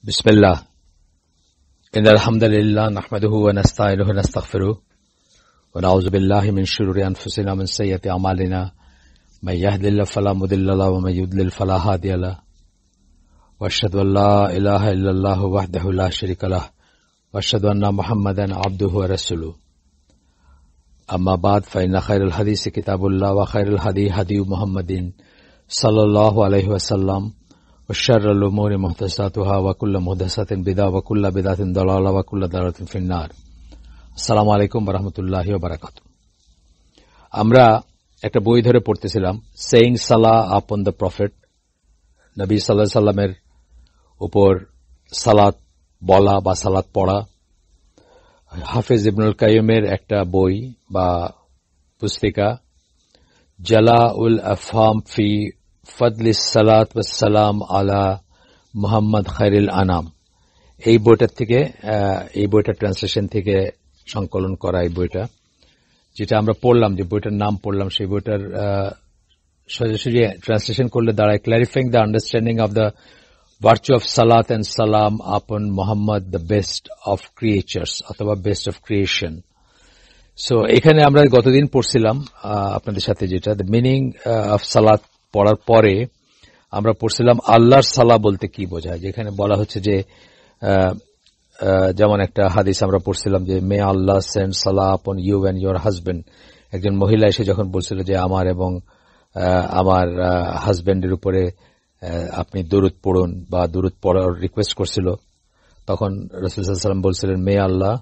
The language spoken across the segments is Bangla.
बिस्मिल्लाह इन्नल हम्दुलिल्लाह नहमदुहु व नस्तईनुहु व नस्तगफिरुहु व नऊज़ु बिल्लाहि मिन शुरूरि अनफुसिना व मिन सय्यिआति अमालिना मन यहदिल्लाहु फला मुदिल्ल लहु व मन युद्लिल फला हादिय लहु व अशहदु अन ला इलाहा इल्लल्लाहु वहदहु ला शरीका लहु व अशहदु अन्ना मुहम्मदन अब्दुहु व रसूलुहु अम्मा बाद फइन्न खैरुल हदीस किताबुल्लाह व खैरुल हदी हदी मुहम्मदिन सल्लल्लाहु अलैहि वसल्लम वशर्रुल उमूरि मुहदसातुहा व कुल्लु मुहदसातिन बिदअ व कुल्लु बिदअतिन दलाला व कुल्लु दलालातिन फिन्नार। আসসালামু আলাইকুম ওয়া রাহমাতুল্লাহি ওয়া বারাকাতুহু। আমরা একটা বই ধরে পড়তেছিলাম saying Salah upon the prophet, নবী সাল্লাল্লাহু আলাইহি সাল্লামের উপর সালাত বলা বা সালাত পড়া। হাফেজ ইবনুল কাইয়িমের একটা বই বা পুস্তিকা জালাউল আফহাম ফি ফদলিস সালাত ওয়াস সালাম আলা মুহাম্মদ খায়রুল আনাম, এই বইটার থেকে এই বইটার ট্রান্সলেশন থেকে সংকলন করা এই বইটা, যেটা আমরা পড়লাম, যে বইটার নাম পড়লাম, সেই বইটার সরাসরি ট্রান্সলেশন করলে দাঁড়ায় clarifying the understanding of the virtue of সালাত এন্ড সালাম upon Muhammad the best of creatures অথবা বেস্ট অফ ক্রিয়েশন। সো এখানে আমরা গতদিন পড়ছিলাম আপনাদের সাথে, যেটা দ্য মিনিং অফ সালাত পড়ার পরে আমরা পড়ছিলাম আল্লাহর সালাহ বলতে কি বোঝায়। যেখানে বলা হচ্ছে যে যেমন একটা হাদিস আমরা পড়ছিলাম যে মে আল্লাহ সেন্ড সালাহ upon you and your husband. একজন মহিলা এসে যখন বলছিল যে আমার এবং আমার হাজবেন্ডের উপরে আপনি দুরূদ পড়ুন বা দুরূদ পড়ার রিকোয়েস্ট করছিল, তখন রাসূল সাল্লাল্লাহু আলাইহি ওয়াসাল্লাম বলছিলেন মে আল্লাহ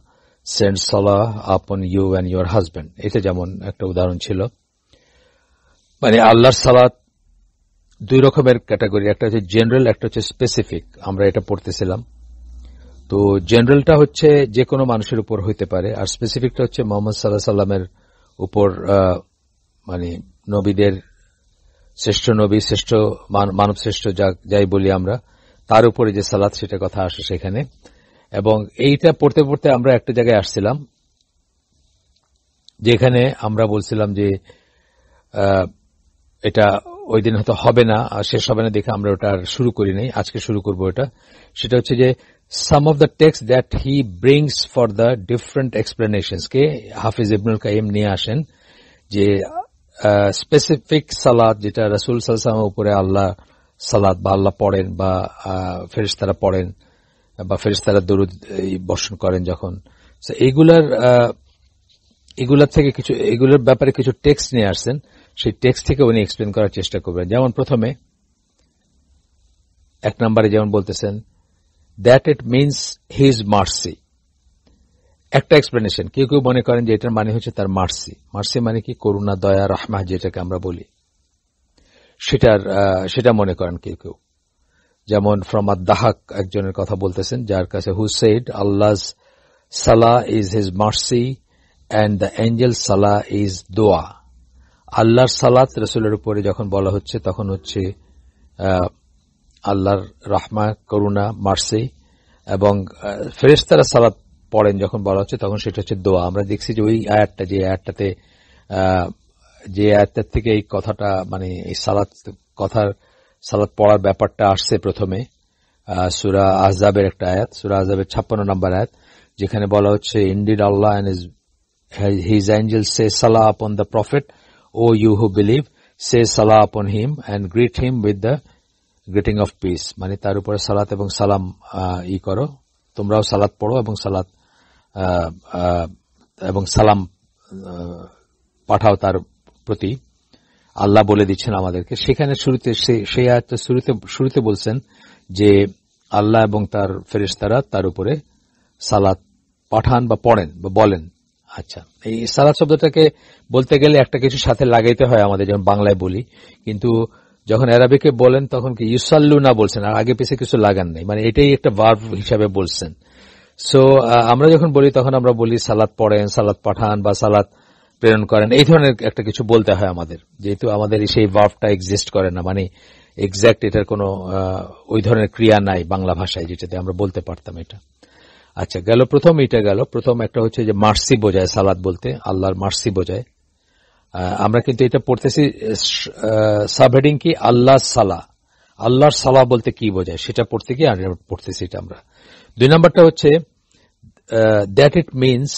সেন্ড সালাহ upon you and your husband. এটা যেমন একটা উদাহরণ ছিল। মানে আল্লাহর সালাত দুই রকমের ক্যাটাগরি, একটা হচ্ছে জেনারেল, একটা হচ্ছে স্পেসিফিক। আমরা এটা পড়তেছিলাম। তো জেনারেলটা হচ্ছে যে কোনো মানুষের উপর হইতে পারে, আর স্পেসিফিকটা হচ্ছে মুহাম্মদ সাল্লাল্লাহু আলাইহি সাল্লামের উপর, মানে নবীদের শ্রেষ্ঠ নবী, শ্রেষ্ঠ মানব শ্রেষ্ঠ যাই বলি আমরা, তার উপরে যে সালাত সেটা কথা আসে সেখানে। এবং এইটা পড়তে পড়তে আমরা একটা জায়গায় আসছিলাম যেখানে আমরা বলছিলাম যে এটা ওই দিন হয়তো হবে না, শেষ হবে না দেখে আমরা ওটা আর শুরু করি নাই। আজকে শুরু করবো এটা। সেটা হচ্ছে যে some of the texts that he brings for the different explanations কে হাফিজ ইবনুল কাইয়িম নিয়ে আসেন, যে স্পেসিফিক সালাত যেটা রাসূল সাল্লাল্লাহু আলাইহি ওয়াসাল্লামের উপরে আল্লাহ সালাত বা আল্লাহ পড়েন বা ফেরেশতারা পড়েন বা ফেরেশতারা দরুদ বর্ষণ করেন যখন, এগুলার থেকে কিছু, এগুলোর ব্যাপারে কিছু টেক্সট নিয়ে আসছেন। সেই টেক্সট থেকে উনি এক্সপ্লেন করার চেষ্টা করবেন। যেমন প্রথমে এক নম্বরে যেমন বলতেছেন that it means his mercy, একটা এক্সপ্লেনেশন। কেউ কেউ মনে করেন যে এটার মানে হচ্ছে তার মার্সি। মার্সি মানে কি? করুণা, দয়া, রাহমাহ যেটাকে আমরা বলি, সেটা মনে করেন কেউ কেউ। যেমন ফ্রম আদ-দাহাক একজনের কথা বলতেছেন, যার কাছে হু সেড আল্লাহ's সালাহ is his mercy and the angel সালাহ ইজ দোয়া। আল্লাহর সালাত রাসূলের উপরে যখন বলা হচ্ছে তখন হচ্ছে আল্লাহর রাহমা, করুণা, মার্সি, এবং ফেরেশতারা সালাত পড়েন যখন বলা হচ্ছে তখন সেটা হচ্ছে দোয়া। আমরা দেখছি যে ওই আয়াতটা, যে আয়াতটার থেকে এই কথাটা, মানে এই সালাত পড়ার ব্যাপারটা আসছে প্রথমে সূরা আহজাবের একটা আয়াত, সূরা আহজাবের 56 নম্বর আয়াত, যেখানে বলা হচ্ছে indeed Allah and his angels say সালাহ upon the prophet, O you who believe, say সালাহ upon him and greet him with the greeting of peace. মানে তার উপরে সালাত এবং সালাম করো, তোমরাও সালাত পড়ো এবং সালাম পাঠাও তার প্রতি, আল্লাহ বলে দিচ্ছেন আমাদেরকে। সেখানে শুরুতে সেই আয়াতটা শুরুতে বলছেন যে আল্লাহ এবং তার ফেরেশতারা তার উপরে সালাত পাঠান বা পড়েন বা বলেন। আচ্ছা, এই সালাত শব্দটাকে বলতে গেলে একটা কিছু সাথে লাগাইতে হয় আমাদের, যেমন বাংলায় বলি, কিন্তু যখন আরবিকে বলেন তখন কি ইউসাল্লুনা বলছেন, আর আগে পিছে কিছু লাগান নাই, মানে এটাই একটা ভার্ব হিসাবে বলছেন। সো আমরা যখন বলি তখন আমরা বলি সালাত পড়েন, সালাত পাঠান বা সালাত প্রেরণ করেন, এই ধরনের একটা কিছু বলতে হয় আমাদের, যেহেতু আমাদের সেই ভার্বটা এক্সিস্ট করে না, মানে এক্সাক্ট এটার কোনো ওই ধরনের ক্রিয়া নাই বাংলা ভাষায় যেটাতে আমরা বলতে পারতাম এটা। আচ্ছা, গেল প্রথম, এটা গেল প্রথম। একটা হচ্ছে যে মার্সি বোঝায় সালাত বলতে, আল্লাহর মার্সি বোঝায়। আমরা কিন্তু এটা পড়তেছি সাবহেডিং কি আল্লাহ সালাহ, আল্লাহর সালাহ বলতে কি বোঝায় সেটা পড়তে গিয়ে পড়তেছি এটা আমরা। 2 নম্বরটা হচ্ছে that it means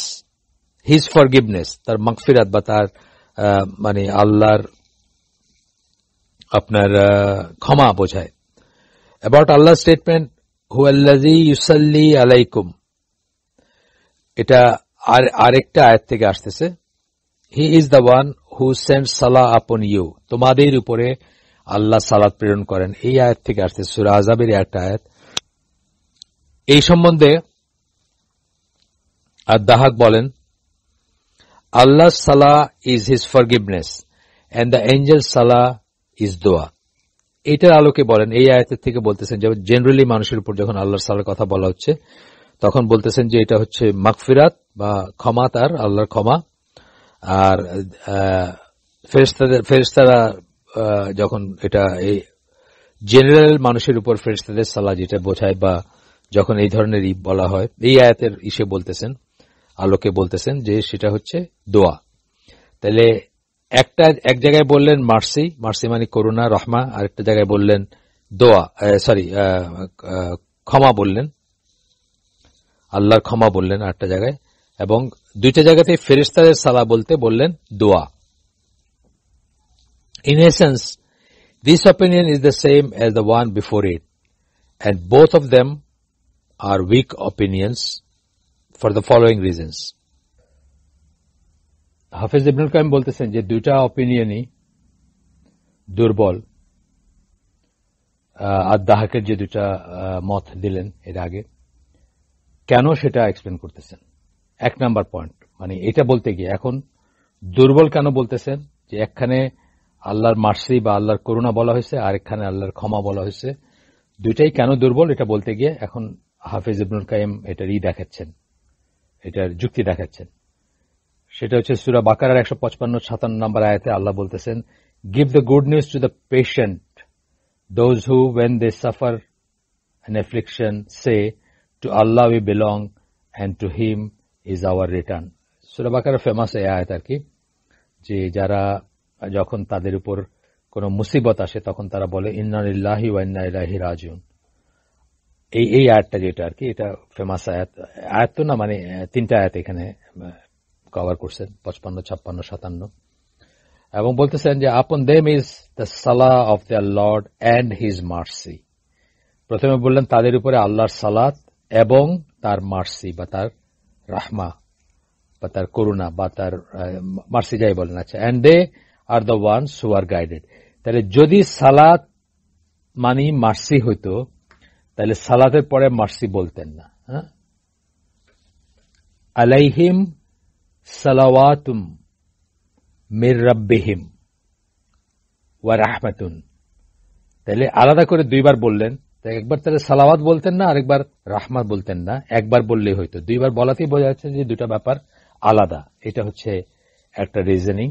his forgiveness, তার মাগফিরাত বা তার মানে আল্লাহর আপনার ক্ষমা বোঝায়। অ্যাবাউট আল্লাহ স্টেটমেন্ট হুয়াল্লাযী ইউসাল্লি আলাইকুম, এটা আরেকটা আয়াত থেকে আসতেছে। He is the one who sends সালাহ আপন ইউ, তোমাদের উপরে আল্লাহ সালাত প্রেরণ করেন, এই আয়াত থেকে আসতেছে, সূরা আযাবের একটা আয়াত। এই সম্বন্ধে আদ-দাহাক বলেন আল্লাহ সালাহ is his forgiveness and the angel সালাহ ইজ দোয়া। এটার আলোকে বলেন, এই আয়াতের থেকে বলতেছেন যে জেনারেলি মানুষের উপর যখন আল্লাহর সালাহর কথা বলা হচ্ছে তখন বলতেছেন যে এটা হচ্ছে মাগফিরাত বা ক্ষমা, তার আল্লাহর ক্ষমা। আর ফেরেশতারা যখন এটা এই জেনারেল মানুষের উপর ফেরেশতাদের সালাহ যেটা বোঝায় বা যখন এই ধরনের বলা হয়, এই আয়াতের বলতেছেন, আলোকে বলতেছেন যে সেটা হচ্ছে দোয়া। তাহলে এক জায়গায় বললেন মার্সি, মার্সি মানে করুণা রহমা, আরেকটা জায়গায় বললেন দোয়া, ক্ষমা বললেন, আল্লাহর ক্ষমা বললেন আরেকটা জায়গায়, এবং দুইটা জায়গাতে ফেরেশতাদের সালাহ বলতে বললেন দোয়া। In essence, this opinion is the same as the one before it, and both of them are weak opinions for the following reasons. হাফেজ ইবনুল কাইয়িম বলতেছেন যে দুইটা অপিনিয়নই দুর্বল। আদ-দাহাকের যে দুইটা মত দিলেন এর আগে, কেন সেটা এক্সপ্লেন করতেছেন। 1 নাম্বার পয়েন্ট, মানে এটা বলতে গিয়ে এখন দুর্বল কেন বলতেছেন, যে একখানে আল্লাহর মার্সি বা আল্লাহর করুণা বলা হয়েছে, আর একখানে আল্লাহর ক্ষমা বলা হয়েছে, দুইটাই কেন দুর্বল এটা বলতে গিয়ে এখন হাফেজ ইবনুল কাইয়িম এটার দেখাচ্ছেন, এটার যুক্তি দেখাচ্ছেন। সেটা হচ্ছে সূরা বাকারার 155-57 নম্বর আয়াতে আল্লাহ বলতেছেন, give the good news to the patient, those who when they suffer an affliction say to Allah we belong and to him is our return. সূরা বাকারার ফেমাস এই আয়াত আর কি, যে যারা যখন তাদের উপর কোনো মুসিবত আসে তখন তারা বলে ইন্না লিল্লাহি ওয়া ইন্না ইলাইহি রাজিউন। এই আয়াতটা যেটা আর কি, এটা ফেমাস আয়াত। আয়াত তো না, মানে 3টা আয়াত এখানে কভার করছেন, 55, 56, 57, এবং বলতেছেন যে আপন দেম ইজ দ্য সালাহ of the lord and his mercy. প্রথমে বললেন তাদের উপরে আল্লাহর সালাত এবং তার মার্সি বা তার রাহমা বা তার করুণা বা তার মার্সি যাই বলেন, আচ্ছা, and they are the ones who are guided. তাহলে যদি সালাত মানে মার্সি হইতো তাহলে সালাতের পরে মার্সি বলতেন না। আলাইহিম সালাওয়াতুম মির রাব্বিহিম ওয়া রাহমাতুন, তাহলে আলাদা করে 2বার বললেন। একবার তাহলে সালাওয়াত বলতেন না, আরেকবার রাহমাত বলতেন না, একবার বললেই হইতো। 2বার বলাতেই বোঝা যাচ্ছে যে দুটা ব্যাপার আলাদা। এটা হচ্ছে একটা reasoning.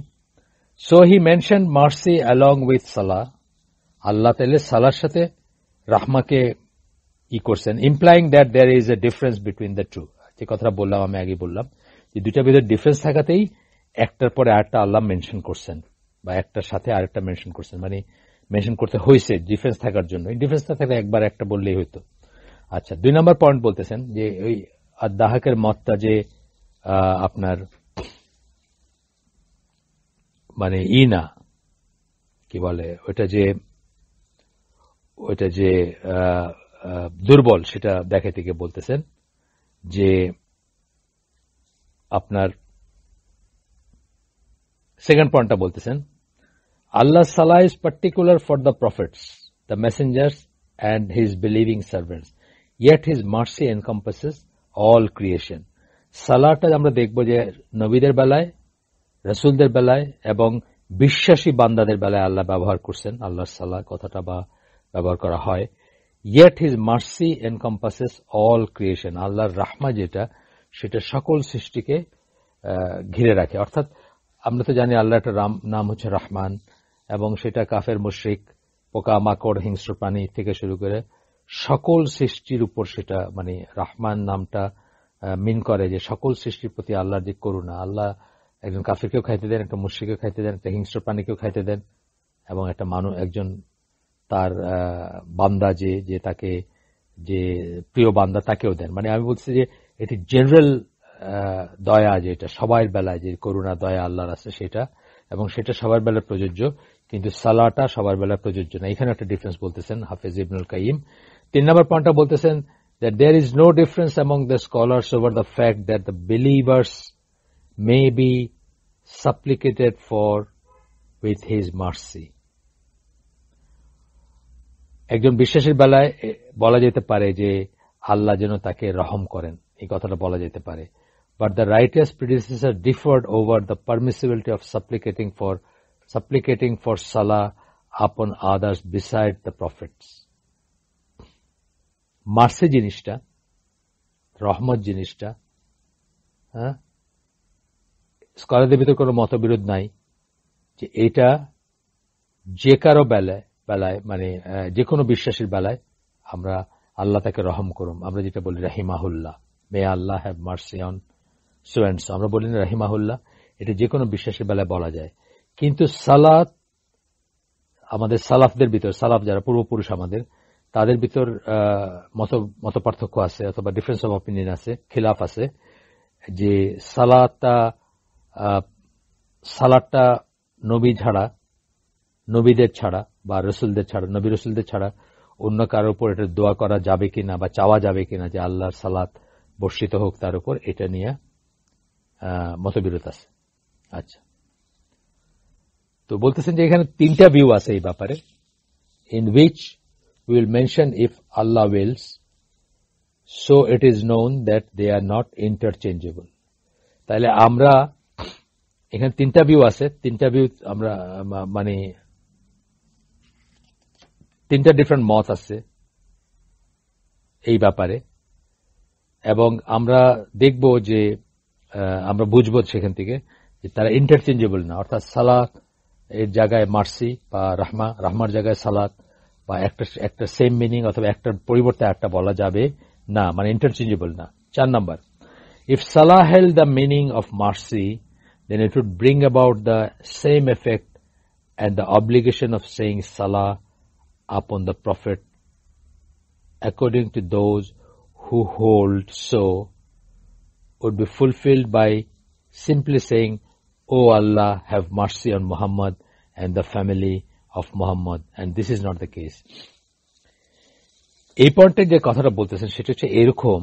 So he mention mercy along with সালাহ, আল্লাহ তাহলে সালার সাথে রাহমাকে করছেন, implying that there is a difference between the two. যে কথাটা বললাম, আমি আগে বললাম যে দুইটার ভিতরে ডিফারেন্স থাকাতেই একটার পরে আরেকটা আল্লাহ মেনশন করছেন, বা একটার সাথে আরেকটা মেনশন করছেন, মানে মেনশন করতে হয়েছে ডিফারেন্স থাকার জন্য। এই ডিফারেন্স না থাকলে একবার একটা বললেই হইতো। আচ্ছা, 2 নম্বর পয়েন্ট বলতেছেন যে ওই আদ-দাহাকের মতটা যে আপনার মানে না কি বলে, ওইটা যে দুর্বল, সেটা দেখাইতে গিয়ে বলতেছেন যে আপনার সেকেন্ড পয়েন্টটা বলতেছেন Allah's salah is particular for the prophets, the messengers and his believing servants, yet his mercy encompasses all creation. সালাহটা আমরা দেখব যে নবীদের বেলায়, রাসূলদের বেলায় এবং বিশ্বাসী বান্দাদের বেলায় আল্লাহ ব্যবহার করছেন, আল্লাহর সালাহ কথাটা বা ব্যবহার করা হয়। yet his mercy encompasses all creation, আল্লাহর রাহমা যেটা সেটা সকল সৃষ্টিকে ঘিরে রাখে। অর্থাৎ আমরা তো জানি আল্লাহ একটা নাম হচ্ছে রহমান, এবং সেটা কাফের মুশরিক, পোকা মাকড় হিংস্র প্রাণী থেকে শুরু করে সকল সৃষ্টির উপর সেটা মানে রহমান নামটা মিন করে যে সকল সৃষ্টির প্রতি আল্লাহর যে করুণা। আল্লাহ একজন কাফিরকেও খাইতে দেন, একটা মুশরিককেও খাইতে দেন, একটা হিংস্র প্রাণীকেও খাইতে দেন, এবং একটা একজন তার বান্দা যে তাকে যে প্রিয় বান্দা তাকেও দেন। মানে আমি বলছি যে এটি জেনারেল দয়া, যেটা সবার বেলায় যে করুণা দয়া আল্লাহর আছে সেটা, এবং সেটা সবার বেলায় প্রযোজ্য, কিন্তু সালাটা সবার বেলায় প্রযোজ্য না। এখানে একটা ডিফারেন্স বলতেছেন হাফেজ ইবনুল কাইয়িম। 3 নম্বর পয়েন্টটা বলতেছেন that there is no difference among the scholars over the fact that the believers may be supplicated for with his mercy. একজন বিশ্বাসীর বেলায় বলা যেতে পারে যে আল্লাহ যেন তাকে রহম করেন, এই কথাটা বলা যেতে পারে। But the righteous predecessor differed over the permissibility of supplicating for salah upon others beside the prophets. Mercy জিনিসটা, রহমত জিনিসটা, হ্যাঁ, স্কলারদের ভিতরে কোনো মতবিরোধ নাই যে এটা যে কারো বেলায় মানে যে কোনো বিশ্বাসীর বেলায় আমরা আল্লাহ তাকে রহম করুন, আমরা যেটা বলি রাহিমাহুল্লাহ, may Allah have mercy on so and so, আমরা বলি না রাহিমাহুল্লাহ, এটা যে কোনো বিশ্বাসীর বেলায় বলা যায়। কিন্তু সালাত আমাদের সালাফদের ভিতর, সালাফ যারা পূর্বপুরুষ আমাদের, তাদের ভিতর মত পার্থক্য আছে, অথবা ডিফারেন্স অফ অপিনিয়ন আছে, খিলাফ আছে, যে সালাতটা নবী ছাড়া, নবীদের ছাড়া বা রসুলদের ছাড়া, নবী রসুলদের ছাড়া অন্য কারোর উপর এটা দোয়া করা যাবে কিনা বা চাওয়া যাবে কিনা যে আল্লাহর সালাত বর্ষিত হোক তার উপর, এটা নিয়ে মতবিরোধ আছে। আচ্ছা, তো বলতেছেন যে এখানে 3টা ভিউ আছে এই ব্যাপারে, in which we will mention if Allah wills, so it is known that they are not interchangeable. তাহলে আমরা এখানে 3টা ভিউ আছে, 3টা ভিউ আমরা মানে 3টা ডিফারেন্ট মত আছে এই ব্যাপারে, এবং আমরা দেখব যে আমরা বুঝবো সেখান থেকে যে তারা ইন্টারচেঞ্জেবল না, অর্থাৎ সালাত এর জায়গায় মার্সি বা রাহমার জায়গায় সালাত, বা একটা সেম মিনিং অথবা একটার পরিবর্তে একটা বলা যাবে না, মানে ইন্টারচেঞ্জেবল না। 4 number, if Salah held the meaning of mercy, then it would bring about the same effect, and the obligation of saying salah upon the prophet according to those who hold so would be fulfilled by simply saying, "O Allah, have mercy on Muhammad and the family of Muhammad," and this is not the case. এই পয়েন্টে যে কথাটা বলতেছেন সেটা হচ্ছে এরকম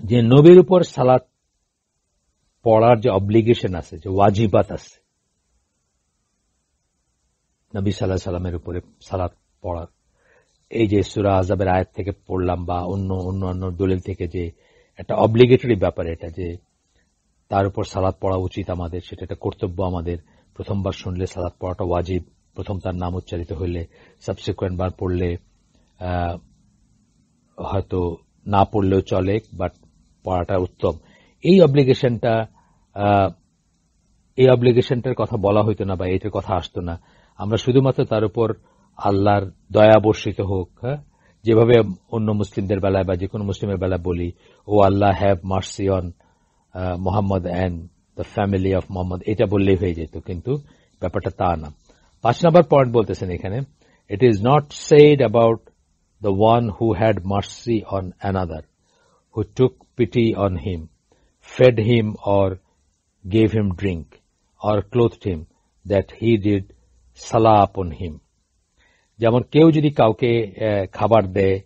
যে নবীর উপর সালাত পড়ার যে অব্লিগেশন আছে, যে ওয়াজিবাত আছে নবী সাল্লাল্লাহু আলাইহি সাল্লামের উপরে সালাত পড়ার, এই যে সূরা আযাবের আয়াত থেকে পড়লাম বা অন্য দলিল থেকে যে একটা অব্লিগেটরি ব্যাপার, এটা যে তার উপর সালাত পড়া উচিত আমাদের, সেটা একটা কর্তব্য আমাদের। প্রথমবার শুনলে সালাত পড়াটা ওয়াজিব, প্রথম তার নাম উচ্চারিত হইলে, সাবসিকুয়েন্ট বার পড়লে হয়তো না পড়লেও চলে, বাট পড়াটা উত্তম। এই অব্লিগেশনটার কথা বলা হইতো না বা এটার কথা আসতো না। আমরা শুধুমাত্র তার উপর আল্লাহর দয়া বর্ষিত হোক, হ্যাঁ, যেভাবে অন্য মুসলিমদের বেলায় বা যে কোনো মুসলিমের বেলায় বলি, O Allah have mercy on Muhammad and the family of Muhammad, এটা বললেই হয়ে যেত, কিন্তু ব্যাপারটা তা না। 5 নম্বর পয়েন্ট বলতেছেন এখানে, it is not said about the one who had mercy on another, who took pity on him, fed him or gave him drink or clothed him, that he did সালাহ আপন হিম। যেমন কেউ যদি কাউকে খাবার দেয়,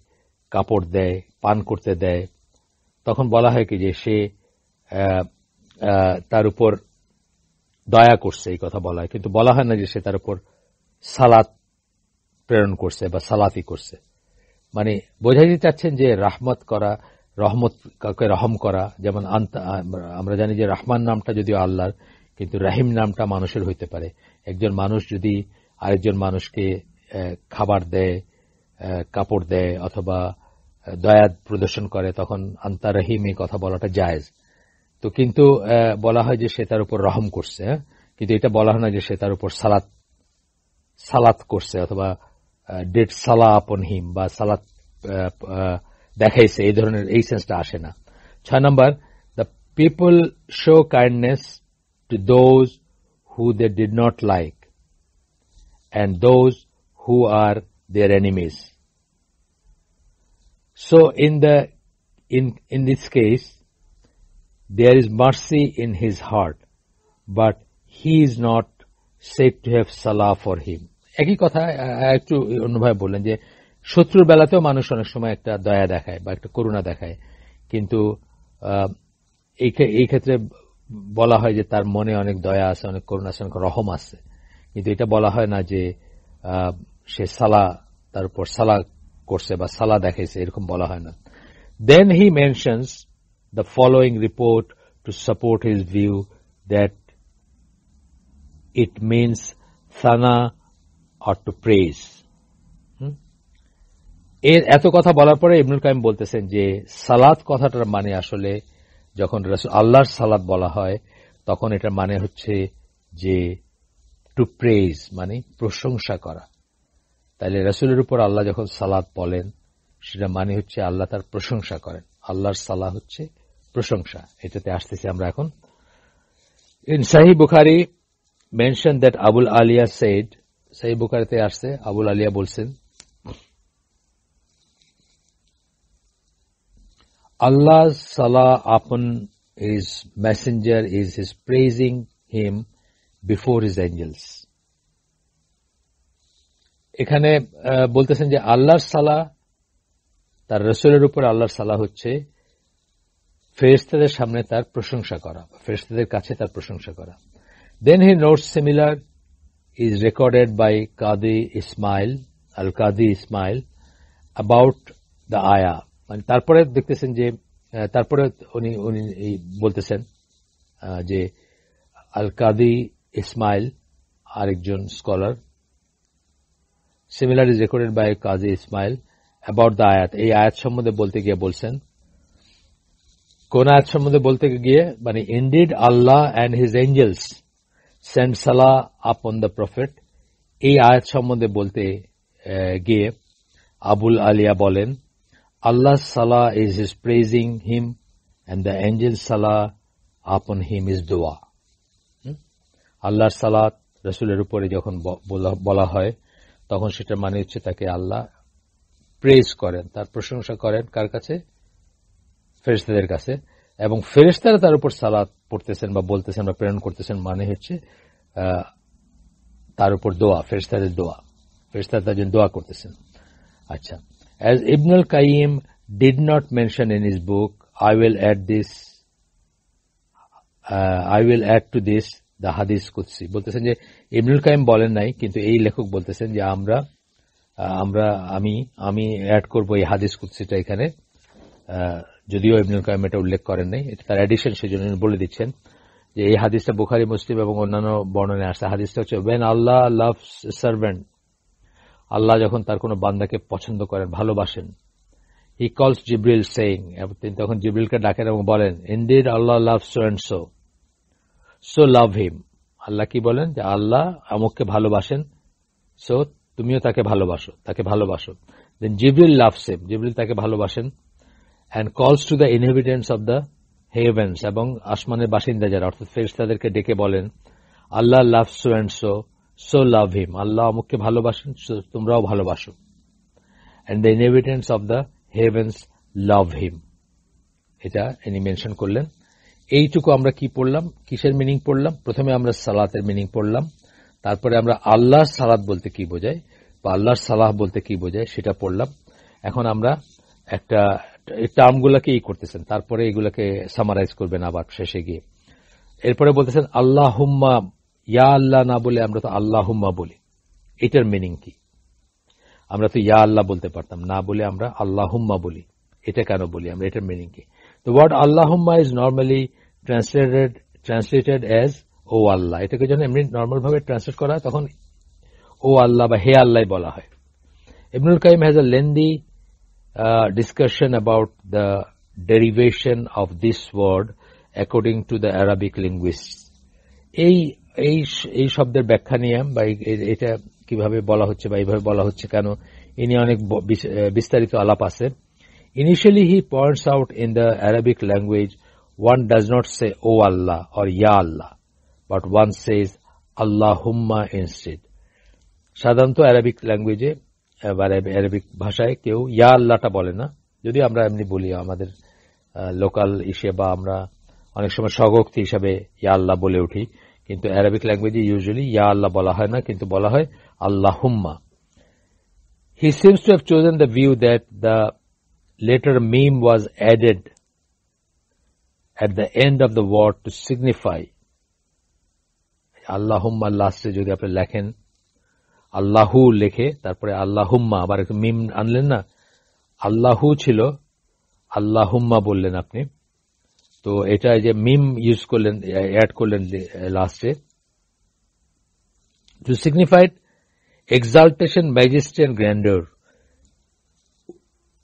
কাপড় দেয়, পান করতে দেয়, তখন বলা হয় কি যে সে তার উপর দয়া করছে, এই কথা বলা হয়, কিন্তু বলা হয় না যে সে তার উপর সালাত প্রেরণ করছে বা সালাতি করছে। মানে বোঝাইতে চাচ্ছেন যে রহমত কাউকে রহম করা, যেমন আমরা জানি যে রহমান নামটা যদিও আল্লাহর, কিন্তু রাহিম নামটা মানুষের হইতে পারে। একজন মানুষ যদি আরেকজন মানুষকে খাবার দেয়, কাপড় দেয় অথবা দয়া প্রদর্শন করে, তখন আন্তা রহিম এই কথা বলাটা জায়েজ। তো কিন্তু বলা হয় যে সে তার উপর রহম করছে, কিন্তু এটা বলা হয় না যে সে তার উপর সালাত করছে অথবা ডেড সালাহ আপন হিম বা সালাত দেখাইছে, এই ধরনের এই সেন্সটা আসে না। 6 number, the people show kindness to those who they did not like and those who are their enemies. So in this case, there is mercy in his heart, but he is not said to have salah for him. একই কথা একটু অন্যভাবে বললেন যে শত্রুর বেলাতেও মানুষ অনেক সময় একটা দয়া দেখায় বা একটা করুণা দেখায়, কিন্তু এই ক্ষেত্রে বলা হয় যে তার মনে অনেক দয়া আছে, অনেক করুণা আছে, অনেক রহম আছে, কিন্তু এটা বলা হয় না যে সে সালা তার উপর সালা করছে বা সালা দেখাইছে, এরকম বলা হয় না। Then he mentions the following report to support his view that it means sana or to praise. এত কথা বলার পরে ইবনুল কাইম বলতেছেন যে সালাত কথাটার মানে আসলে যখন আল্লাহর সালাত বলা হয় তখন এটার মানে হচ্ছে যে টু প্রেজ, মানে প্রশংসা করা। তাহলে রাসূলের উপর আল্লাহ যখন সালাত বলেন সেটা মানে হচ্ছে আল্লাহ তার প্রশংসা করেন। আল্লাহর সালাহ হচ্ছে প্রশংসা। এটাতে আসতেছি আমরা এখন। In Sahih Bukhari mention that Abul Aliya said, সহিহ বুখারীতে আসছে আবুল আলিয়া বলছেন, Allah's salah upon his messenger is his praising him before his angels. এখানে বলতেছেন যে আল্লাহর সালাহ, তার রাসূলের উপর আল্লাহর সালাহ হচ্ছে ফেরেশতাদের সামনে তার প্রশংসা করা, ফেরেশতাদের কাছে তার প্রশংসা করা। Then he notes similar is recorded by Qadi Ismail, Al-Qadi Ismail about the ayah. মানে তারপরে দেখতেছেন যে তারপরে উনি বলতেছেন যে আল কাদি ইসমাইল আরেকজন scholar, similar is recorded by Qadi Ismail about the আয়াত। এই আয়াত সম্বন্ধে বলতে গিয়ে বলছেন, কোন আয়াত সম্বন্ধে বলতে গিয়ে, মানে indeed Allah and his angels send সালাহ আপন দ্য প্রফেট, এই আয়াত সম্বন্ধে বলতে গিয়ে আবুল আলিয়া বলেন, Allah's salah is his praising him and the angel's salah upon him is dua. আল্লাহর সালাত রাসূলের উপরে যখন বলা হয় তখন সেটা মানে হচ্ছে তাকে আল্লাহ প্রেজ করেন, তার প্রশংসা করেন কার কাছে? ফেরেশতাদের কাছে, এবং ফেরেশতারা তার উপর সালাত পড়তেছেন বা বলতেছেন বা প্রেরণ করতেছেন, মানে হচ্ছে তার উপর দোয়া, ফেরেশতাদের দোয়া, ফেরেশতারা তার জন্য দোয়া করতেছেন। আচ্ছা, as Ibn al-Qayyim did not mention in his book, I will add to this the Hadith Qudsi. বলতেছেন যে ইবনুল কাইম বলেন নাই, কিন্তু এই লেখক বলতেছেন যে আমি অ্যাড করব এই হাদিস কুদসিটা এখানে, যদিও ইবনুল কাইম এটা উল্লেখ করেন নাই, এটা তার এডিশন, সেজন্য বলে দিচ্ছেন যে এই হাদিসটা বুখারী, মুসলিম এবং অন্যান্য বর্ণনায় আসছে। হাদিসটা হচ্ছে when Allah loves a servant, আল্লাহ যখন তার কোনো বান্দাকে পছন্দ করেন, ভালোবাসেন, he calls Jibril saying, তিনি তখন জিবরিলকে ডাকেন এবং বলেন, indeed Allah loves so and so love him. আল্লাহ কি বলেন যে আল্লাহ আমুককে ভালোবাসেন, সো তুমিও তাকে ভালোবাসো। then Jibril loves him, জিবরিল তাকে ভালোবাসেন, and calls to the inhabitants of the heavens, এবং আসমানের বাসিন্দা যারা অর্থাৎ ফেরেশতাদেরকে ডেকে বলেন, আল্লাহ loves so and so love him, আল্লাহ আমুককে ভালোবাসেন, তোমরাও ভালোবাসো, and the inhabitants of the heavens love him. এটা ইনি মেনশন করলেন। এইটুকু আমরা কি পড়লাম, কিসের মিনিং পড়লাম? প্রথমে আমরা সালাতের মিনিং পড়লাম, তারপরে আমরা আল্লাহর সালাত বলতে কি বোঝায় বা আল্লাহর সালাহ বলতে কি বোঝায় সেটা পড়লাম। এখন আমরা একটা টার্মগুলোকে করতেছেন, তারপরে এগুলোকে সামারাইজ করবেন আবার শেষে গিয়ে। এরপরে বলতেছেন আল্লাহুম্মা, ইয়া আল্লাহ না বলে আমরা তো আল্লাহুম্মা বলি, এটার মিনিং কি? আমরা তো ইয়া আল্লাহ বলতে পারতাম, না বলে আমরা আল্লাহুম্মা বলি, এটা কেন বলি আমরা, এটার মিনিং কি? The word Allahumma is normally translated as ও আল্লাহ। এটাকে যখন এমনি নর্মাল ভাবে ট্রান্সলেট করা হয় তখন ও আল্লাহ বা হে আল্লাহ বলা হয়। Ibnul Qayyim has a lengthy discussion about the derivation of this word according to the Arabic linguists. এই শব্দের ব্যাখ্যা নিয়ে বা এটা কিভাবে বলা হচ্ছে বা এইভাবে বলা হচ্ছে কেন, ইনি অনেক বিস্তারিত আলাপ আছে। Initially, he points out in the Arabic language, one does not say O Allah or Ya Allah, but one says Allahumma instead. সাধারণত অ্যারাবিক ল্যাঙ্গুয়েজে বা অ্যারাবিক ভাষায় কেউ ইয়া আল্লাহটা বলে না, যদি আমরা এমনি বলি আমাদের লোকাল ইসে বা আমরা অনেক সময় স্বগোক্তি হিসাবে ইয়া আল্লাহ বলে উঠি, কিন্তু অ্যারাবিক ল্যাঙ্গুয়েজে ইউজুয়ালি ইয়া আল্লাহ বলা হয় না, কিন্তু বলা হয় আল্লাহুম্মা। He seems to have chosen the view that the letter mim was added at the end of the word to signify আল্লাহুম্মা লাস্টে যদি আপনি লেখেন আল্লাহু লেখে তারপরে আল্লাহুম্মা আবার একটু মিম আনলেন না, আল্লাহু ছিল আল্লাহুম্মা বললেন আপনি, তো এটা যে মিম ইউজ করলেন অ্যাড করলেন লাস্টে টু সিগনিফাইড এক্সাল্টেশন, ম্যাজেস্টি এন্ড গ্র্যান্ডর,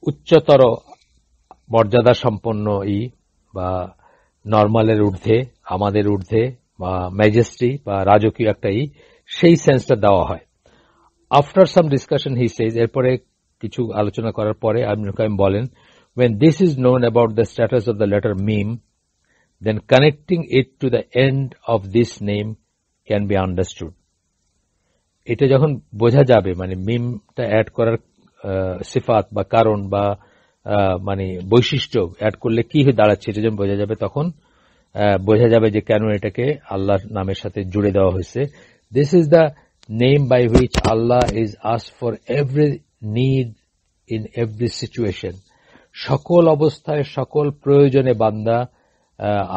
উচ্চতর মর্যাদা সম্পন্ন বা নর্মালের ঊর্ধ্বে, আমাদের ঊর্ধ্বে বা ম্যাজেস্টি বা রাজকীয় একটা সেই সেন্সটা দেওয়া হয়। আফটার সাম ডিসকাশন হি সেজ, এরপরে কিছু আলোচনা করার পরে ইবনুল কাইয়িম বলেন, when this is known about the status of the letter mim, then connecting it to the end of this name can be understood. এটা যখন বোঝা যাবে, মানে মিমটা অ্যাড করার সিফাত বা কারণ বা মানে বৈশিষ্ট্য অ্যাড করলে কি হয়ে দাঁড়াচ্ছে এটা যখন বোঝা যাবে, তখন বোঝা যাবে যে কেন এটাকে আল্লাহর নামের সাথে জুড়ে দেওয়া হয়েছে। This is the name by which Allah is asked for every need in every situation. সকল অবস্থায় সকল প্রয়োজনে বান্দা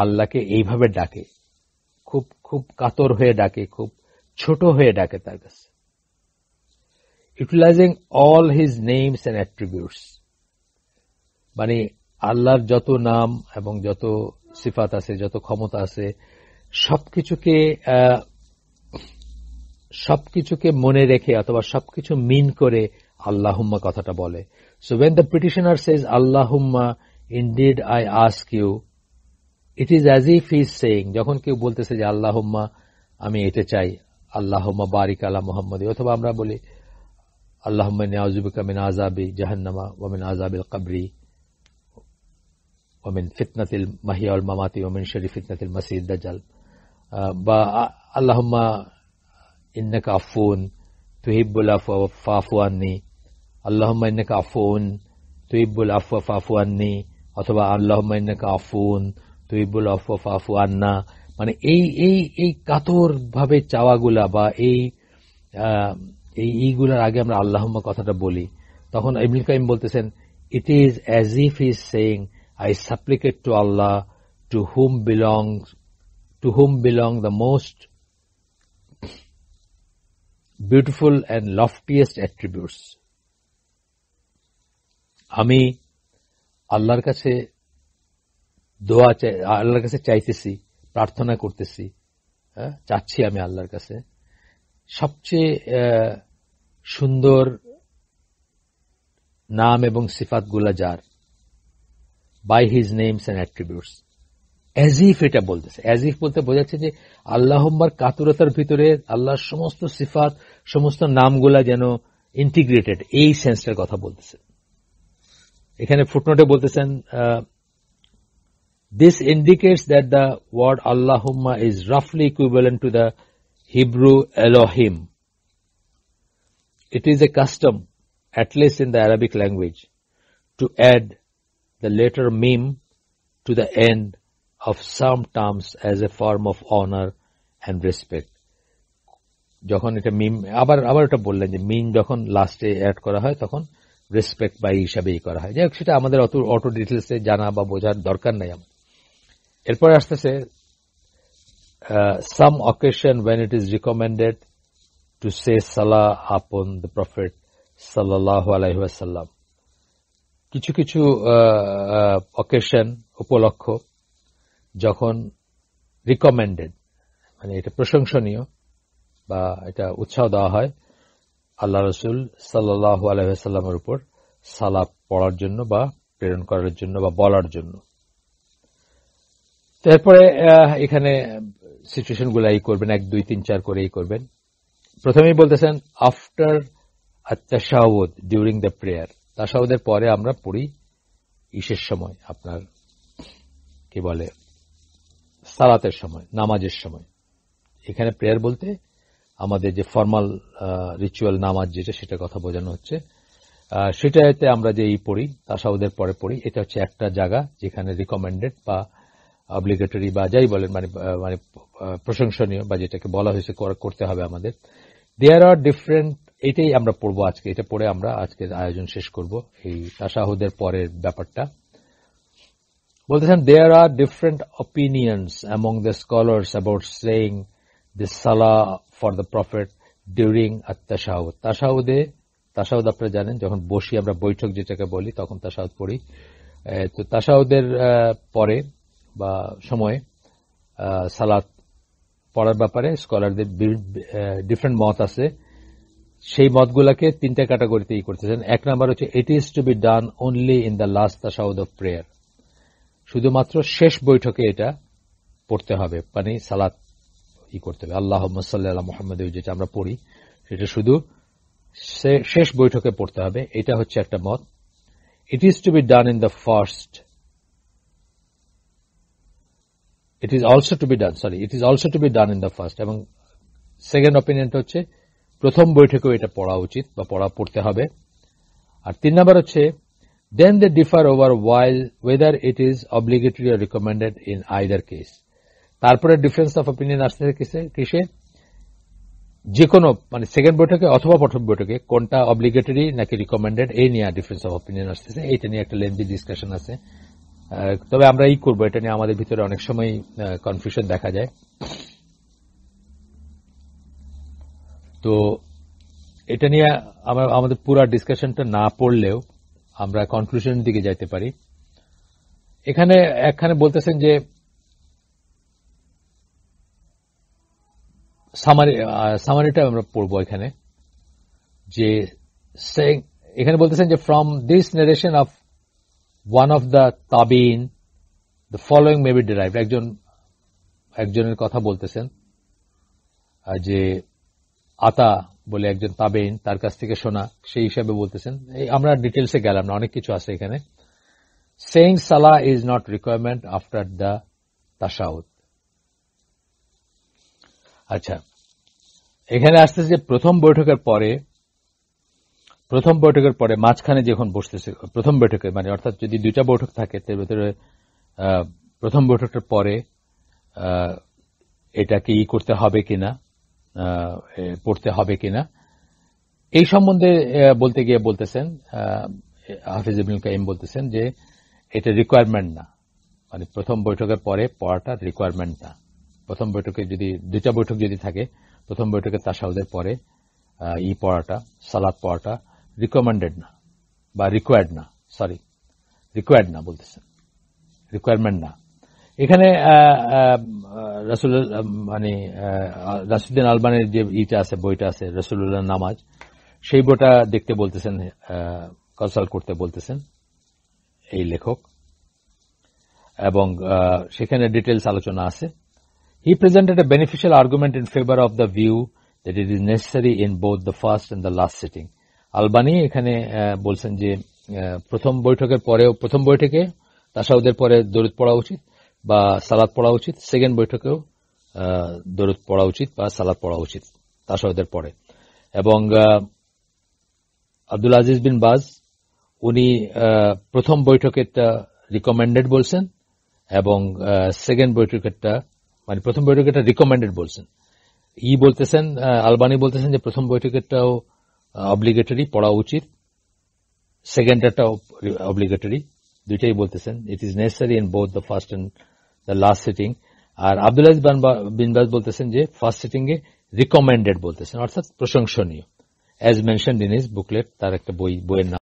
আল্লাহকে এইভাবে ডাকে, খুব খুব কাতর হয়ে ডাকে, খুব ছোট হয়ে ডাকে তার কাছে। Utilizing all his names and attributes, মানে আল্লাহর যত নাম এবং যত সিফাত আছে, যত ক্ষমতা আছে, সবকিছুকে মনে রেখে অথবা সবকিছু মিন করে আল্লাহুম্মা কথাটা বলে। So when the petitioner says আল্লাহুম্মা indeed I ask you, it is as if he is saying, যখন কেউ বলতেছে যে আল্লাহুম্মা আমি এটা চাই, আল্লাহুম্মা বারিক আলা মুহাম্মাদি, অথবা আমরা বলি আল্লাহুম্মা ইন্নী আউযু বিকা মিন আযাবি জাহান্নামা ওয়া মিন আযাবিল কবরি ওয়া মিন ফিতনাতিল মাহিয়া ওয়াল মামাতি ওয়া মিন শাররি ফিতনাতিল মাসিহিদ দাজ্জাল, বা আল্লাহুম্মা ইন্নাকা আফুন তুহিব্বুল আফওয়া ফাফু আন্নি, আল্লাহুম্মা ইন্নাকা আফুন তুহিব্বুল আফওয়া ফাফু আন্নি, অথবা আল্লাহুম্মা ইন্নাকা আফুন তুহিব্বুল আফওয়া ফাফু আন্না। মানে এই কাতর ভাবে চাওয়াগুলা বা এইগুলার আগে আমরা আল্লাহুম্মা কথাটা বলি, তখন ইবনুল কাইয়িম বলতেছেন, it is as if he is saying I supplicate to Allah to whom belong the most beautiful and loftiest attributes. আমি আল্লাহর কাছে আল্লাহর কাছে চাইতেছি, প্রার্থনা করতেছি, চাচ্ছি আমি আল্লাহর কাছে সবচেয়ে সুন্দর নাম এবং সিফাতগুলা যার, by his names and attributes. As if এটা বলতেছে, অ্যাজ ইফ বলতে বোঝাচ্ছে যে আল্লাহুম্মার কাতুরতার ভিতরে আল্লাহর সমস্ত সিফাত, সমস্ত নামগুলা যেন ইন্টিগ্রেটেড, এই সেন্সটার কথা বলতেছে। এখানে ফুটনোটে বলতেছেন, this indicates that the word Allahumma is roughly equivalent to the Hebrew Elohim. It is a custom, at least in the Arabic language, to add the letter mim to the end of some terms as a form of honor and respect. যখন এটা মিম আবার এটা বললেন যে মিম যখন লাস্টে অ্যাড করা হয় তখন রেসপেক্ট বা হিসাবেই করা হয়। যাই হোক, সেটা আমাদের অত ডিটেলসে জানা বা বোঝার দরকার নাই আমার। এরপরে আসতেছে সাম occasion when it is recommended to say salah upon the prophet sallallahu alaihi wasallam. কিছু কিছু অকেশন, উপলক্ষ যখন রিকমেন্ডেড, মানে এটা প্রশংসনীয় বা এটা উৎসাহ দেওয়া হয় আল্লাহ রাসূল সাল্লাল্লাহু আলাইহি ওয়াসাল্লামের উপর সালাত পড়ার জন্য বা প্রেরণ করার জন্য বা বলার জন্য। তারপরে এখানে সিচুয়েশন গুলো এই করবেন, 1 2 3 4 করে এই করবেন। প্রথমেই বলতেছেন আফটার আত-তাশাহুদ ডিউরিং দ্য প্রেয়ার, তাশাহুদের পরে আমরা পড়ি ইশের সময়, আপনার কি বলে সালাতের সময়, নামাজের সময়। এখানে প্রেয়ার বলতে আমাদের যে ফর্মাল রিচুয়াল নামাজ যেটা সেটা কথা বোঝানো হচ্ছে। সেটাতে আমরা যে পড়ি তাশাহুদের পরে পড়ি, এটা হচ্ছে একটা জায়গা যেখানে রিকমেন্ডেড বা অব্লিগেটরি বা যাই বলেন মানে মানে প্রশংসনীয় বা যেটাকে বলা হয়েছে করতে হবে আমাদের। দেয়ার আর ডিফারেন্ট, এটাই আমরা পড়বো আজকে, এটা পড়ে আমরা আজকের আয়োজন শেষ করব এই তাশাহুদের পরের ব্যাপারটা। বলতেছেন there are different opinions among the scholars about saying this সালাহ ফর দ্য প্রফেট ডিউরিং আত-তাশাহুদ। তাশাহুদ আপনারা জানেন, যখন বসি আমরা বৈঠক যেটাকে বলি তখন তাশাহুদ পড়ি। তো তাশাহুদের পরে বা সময়ে সালাত পড়ার ব্যাপারে স্কলারদের ডিফারেন্ট মত আছে। সেই মতগুলাকে তিনটা ক্যাটাগরিতে করতেছেন। এক নাম্বার হচ্ছে it is to be done only in the last তাশাহুদ অফ প্রেয়ার, শুধুমাত্র শেষ বৈঠকে এটা পড়তে হবে, মানে সালাত করতে হবে আল্লাহুম্মা সাল্লি আলা মুহাম্মাদ যেটা আমরা পড়ি সেটা শুধু শেষ বৈঠকে পড়তে হবে, এটা হচ্ছে একটা মত। It is to be done in the first, it is also to be done in the first, এবং সেকেন্ড অপিনিয়নটা হচ্ছে প্রথম বৈঠকেও এটা পড়া উচিত বা পড়তে হবে। আর তিন নাম্বার হচ্ছে then they differ over whether it is obligatory or recommended in either case. তারপরে ডিফারেন্স অফ অপিনিয়ন আসতে কিসে, যে কোনো মানে সেকেন্ড বৈঠকে অথবা প্রথম বৈঠকে কোনটা অব্লিগেটরি নাকি রিকমেন্ডেড, এই নিয়ে ডিফারেন্স অফ অপিনিয়ন আসতেছে। এইটা নিয়ে একটা লেন্দি ডিসকাশন আছে। তবে আমরা করবো, এটা নিয়ে আমাদের ভিতরে অনেক সময় কনফিউশন দেখা যায়। তো এটা নিয়ে আমরা আমাদের পুরো ডিসকাশনটা না পড়লেও আমরা কনক্লুশনের দিকে যাইতে পারি। এখানে বলতেছেন যে সামারিটা আমরা পড়বো এখানে, যে এখানে বলতেছেন যে from this narration of one of the তাবিন the following may be derived. একজনের কথা বলতেছেন যে আতা বলে একজন তাবেইন, তার কাছ থেকে শোনা, সেই হিসাবে বলতেছেন। আমরা ডিটেলসে গেলাম না, অনেক কিছু আছে এখানে। সেইং সালাহ is not requirement after the তাশাহুদ। আচ্ছা, এখানে আসতেছে যে প্রথম বৈঠকের পরে মাঝখানে যখন বসতেছে প্রথম বৈঠকে, মানে অর্থাৎ যদি দুইটা বৈঠক থাকে তার ভেতরে প্রথম বৈঠকটার পরে এটাকে করতে হবে কিনা, পড়তে হবে কিনা, এই সম্বন্ধে বলতে গিয়ে বলতেছেন হাফিজ ইবনুল কাইয়িম বলতেছেন যে এটা রিকোয়ারমেন্ট না, মানে প্রথম বৈঠকের পরে পড়াটা রিকোয়ারমেন্ট না। প্রথম বৈঠকে যদি দুইটা বৈঠক যদি থাকে, প্রথম বৈঠকে তাশাহুদের পরে পড়াটা, সালাত পড়াটা রিকমেন্ডেড না বা রিকোয়ার্ড না বলতেছেন, রিকোয়ারমেন্ট না। এখানে রাসূলুদ্দিন আলবানির যে বইটা আছে রাসূলুল্লাহ নামাজ, সেই বইটা দেখতে বলতেছেন, কনসাল্ট করতে বলতেছেন এই লেখক, এবং সেখানে ডিটেলস আলোচনা আছে। He presented a beneficial argument in favor of the view that it is necessary in both the first and the last sitting. Albani এখানে বলছেন যে প্রথম বৈঠকে তাশাহুদের পরে দরুদ পড়া উচিত বা সালাত পড়া উচিত, সেকেন্ড বৈঠকেও দরুদ পড়া উচিত বা সালাত পড়া উচিত তাশাহুদের পরে। এবং আব্দুল আজিজ বিন বাজ উনি প্রথম বৈঠকেরটা রিকমেন্ডেড বলছেন এবং সেকেন্ড বৈঠকেরটা, মানে প্রথম বৈঠকেরটা রিকমেন্ডেড বলছেন। বলতেছেন আলবানি বলতেছেন যে প্রথম বৈঠকেরটাও অব্লিগেটরি পড়া উচিত, সেকেন্ডটাও অব্লিগেটরি, দুইটাই বলতেছেন it is necessary in both the first and the last sitting. আর আব্দুল আজিজ বিন বাজ বলতেছেন যে ফার্স্ট সিটিং এ রিকমেন্ডেড বলতেছেন, অর্থাৎ প্রশংসনীয়, as mentioned in his booklet, তার একটা বইয়ের নাম